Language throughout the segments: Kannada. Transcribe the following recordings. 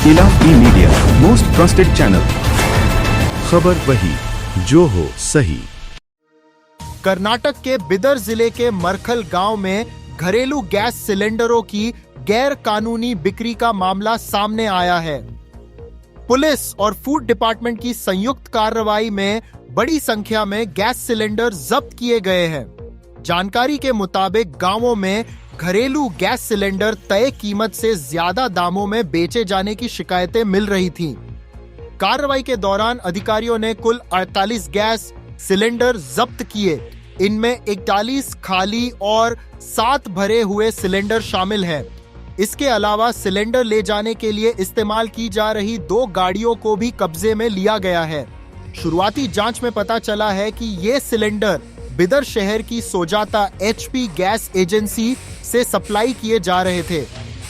इलाम ई मीडिया, मोस्ट ट्रस्टेड चैनल। खबर वही जो हो सही। कर्नाटक के बिदर जिले के मरखल गांव में घरेलू गैस सिलेंडरों की गैर कानूनी बिक्री का मामला सामने आया है। पुलिस और फूड डिपार्टमेंट की संयुक्त कार्रवाई में बड़ी संख्या में गैस सिलेंडर जब्त किए गए हैं। जानकारी के मुताबिक गांवों में घरेलू गैस सिलेंडर तय कीमत से ज्यादा दामों में बेचे जाने की शिकायतें मिल रही थीं। कार्रवाई के दौरान अधिकारियों ने कुल 48 गैस सिलेंडर जब्त किए। इनमें 41 खाली और 7 भरे हुए सिलेंडर शामिल हैं। इसके अलावा सिलेंडर ले जाने के लिए इस्तेमाल की जा रही 2 गाड़ियों को भी कब्जे में लिया गया है। शुरुआती जांच में पता चला है कि ये सिलेंडर बिदर शहर की सोजाता HP गैस एजेंसी से सप्लाई किए जा रहे थे।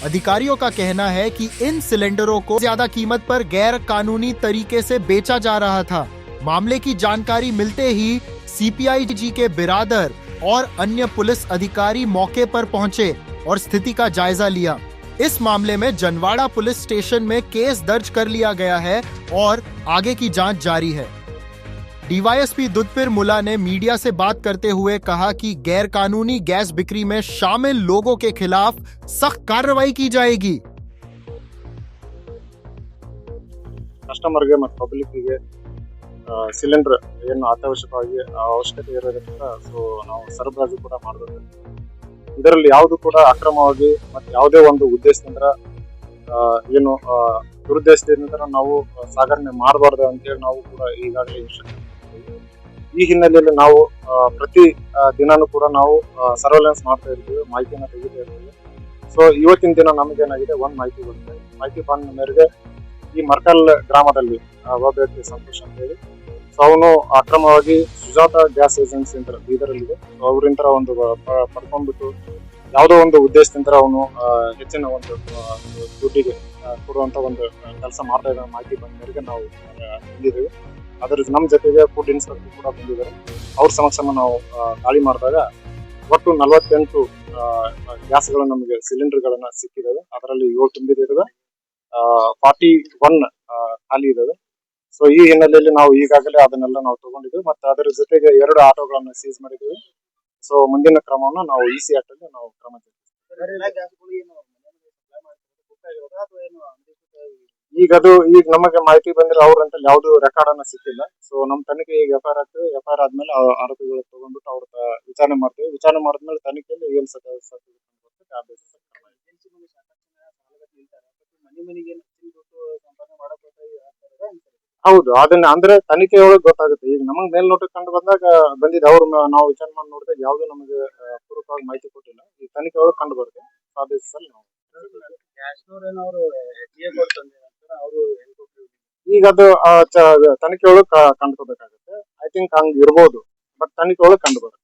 अधिकारियों का कहना है कि इन सिलेंडरों को ज्यादा कीमत पर गैर कानूनी तरीके से बेचा जा रहा था। मामले की जानकारी मिलते ही CPIG के बिरादर और अन्य पुलिस अधिकारी मौके पर पहुंचे और स्थिति का जायजा लिया। इस मामले में जनवाड़ा पुलिस स्टेशन में केस दर्ज कर लिया गया है और आगे की जांच जारी है। DYSP दुधपिर मुला ने मीडिया से बात करते हुए कहा कि गैर कानूनी गैस बिक्री में शामिल लोगों के खिलाफ सख्त कार्रवाई की जाएगी। कस्टमर ಗೆ ಮತ್ತು ಪಬ್ಲಿಕ್ ಗೆ ಸಿಲಿಂಡರ್ ಏನು ಅತ್ಯವಶ್ಯಕವಾಗಿ ಅವಶ್ಯಕತೆ ಇರೋದ್ರಿಂದ ಸೊ ನಾವು ಸರಬರಾಜು ಕೂಡ ಮಾಡಬೇಕು. ಇದರಲ್ಲಿ ಯಾವುದು ಕೂಡ ಅಕ್ರಮವಾಗಿ ಮತ್ತು ಯಾವುದೇ ಒಂದು ಉದ್ದೇಶದಿಂದ ಏನು ದುರುದ್ದೇಶದಿಂದ ನಾವು ಸಾಗಣೆ ಮಾಡಬಾರದು ಅಂತ ಹೇಳಿ ನಾವು ಕೂಡ ಈಗಾಗಲೇ ಇನ್ಸ್ಟ್ರಕ್ಷನ್ ಮಾಡಿದ್ದೀವಿ. ಈ ಹಿನ್ನೆಲೆಯಲ್ಲಿ ನಾವು ಪ್ರತಿ ದಿನಾನೂ ಕೂಡ ನಾವು ಸರ್ವೆಲೆನ್ಸ್ ಮಾಡ್ತಾ ಇರ್ತೀವಿ, ಮಾಹಿತಿಯನ್ನು ತೆಗಿತಾ ಇರ್ತೀವಿ. ಸೊ ಇವತ್ತಿನ ದಿನ ನಮಗೇನಾಗಿದೆ ಒಂದು ಮಾಹಿತಿ ಬಂದಿದೆ. ಮಾಹಿತಿ ಬಂದ ಮೇರೆಗೆ ಈ ಮರ್ಕಲ್ ಗ್ರಾಮದಲ್ಲಿ ಒಬ್ಬ ವ್ಯಕ್ತಿ ಸಂತೋಷ್ ಅಂತ ಹೇಳಿ ಸೊ ಅವನು ಅಕ್ರಮವಾಗಿ ಸುಜಾತ ಗ್ಯಾಸ್ ಏಜೆನ್ಸಿ ಅಂತ ಬೀದರಲ್ಲಿದೆ. ಅವರಿಂದ ಒಂದು ಪಡ್ಕೊಂಡ್ಬಿಟ್ಟು ಯಾವುದೋ ಒಂದು ಉದ್ದೇಶದಿಂದ ಅವನು ಹೆಚ್ಚಿನ ಒಂದು ದುಡ್ಡಿಗೆ ಕೊಡುವಂತ ಒಂದು ಕೆಲಸ ಮಾಡ್ತಾ ಇದ್ದ ಮಾಹಿತಿ ಬಂದ ಮೇರೆಗೆ ನಾವು ಬಂದಿದ್ದೇವೆ. ಅದರ ನಮ್ಮ ಜೊತೆಗೆ ಫುಡ್ ಇನ್ಸ್ಪೆಕ್ಟರ್ ಕೂಡ ಬಂದಿದ್ದಾರೆ. ಅವ್ರ ಸಮಕ್ಷಮ ನಾವು ದಾಳಿ ಮಾಡಿದಾಗ ಒಟ್ಟು 48 ಗ್ಯಾಸ್ಗಳು ನಮಗೆ ಸಿಲಿಂಡರ್ಗಳನ್ನ ಸಿಕ್ಕಿದ್ದಾವೆ. ಅದರಲ್ಲಿ 7 ತುಂಬಿದ್ದಾವೆ, 41 ಖಾಲಿ ಇದಾವೆ. ಸೊ ಈ ಹಿನ್ನೆಲೆಯಲ್ಲಿ ನಾವು ಈಗಾಗಲೇ ಅದನ್ನೆಲ್ಲ ನಾವು ತಗೊಂಡಿದ್ದೇವೆ ಮತ್ತು ಅದರ ಜೊತೆಗೆ 2 ಆಟೋಗಳನ್ನ ಸೀಸ್ ಮಾಡಿದ್ದೇವೆ. ಸೊ ಮುಂದಿನ ಕ್ರಮವನ್ನು ನಾವು EC ಆಕ್ಟ್ ಅಲ್ಲಿ ನಾವು ಕ್ರಮ ಈಗ ನಮಗೆ ಮಾಹಿತಿ ಬಂದ್ರೆ ಅವ್ರಂತ ಯಾವ್ದು ರೆಕಾರ್ಡ್ ಅನ್ನ ಸಿಕ್ಕಿಲ್ಲ. ಸೊ ನಮ್ ತನಿಖೆ ಈಗ FIR ಆಗ್ತದೆ. FIR ಆದ್ಮೇಲೆ ಆರೋಪಿಗಳು ತಗೊಂಡ್ಬಿಟ್ಟು ಅವ್ರ ವಿಚಾರಣೆ ಮಾಡ್ತೇವೆ. ವಿಚಾರಣೆ ಮಾಡಿದ್ಮೇಲೆ ತನಿಖೆಯಲ್ಲಿ ಏನ್ ಹೌದು ಅದನ್ನ ಅಂದ್ರೆ ತನಿಖೆ ಒಳಗೆ ಗೊತ್ತಾಗುತ್ತೆ. ಈಗ ನಮಗ್ ಮೇಲ್ನೋಟಕ್ಕೆ ಕಂಡು ಬಂದಾಗ ಬಂದಿದೆ. ಅವ್ರು ನಾವು ವಿಚಾರಣೆ ಮಾಡಿ ನೋಡಿದಾಗ ಯಾವ್ದು ನಮಗೆ ಪೂರ್ವಕವಾಗಿ ಮಾಹಿತಿ ಕೊಟ್ಟಿಲ್ಲ. ಈ ತನಿಖೆ ಒಳಗೆ ಕಂಡು ಬರುತ್ತೆ. ಆ ಬೇಸಿಸಲ್ಲಿ ನಾವು ಈಗ ಅದು ತನಿಖೆ ಒಳಗೆ ಕಂಡುಕೋಬೇಕಾಗುತ್ತೆ. ಐ ಥಿಂಕ್ ಹಂಗ್ ಇರ್ಬೋದು, ಬಟ್ ತನಿಖೆ ಒಳಗೆ ಕಂಡು ಬರುತ್ತೆ.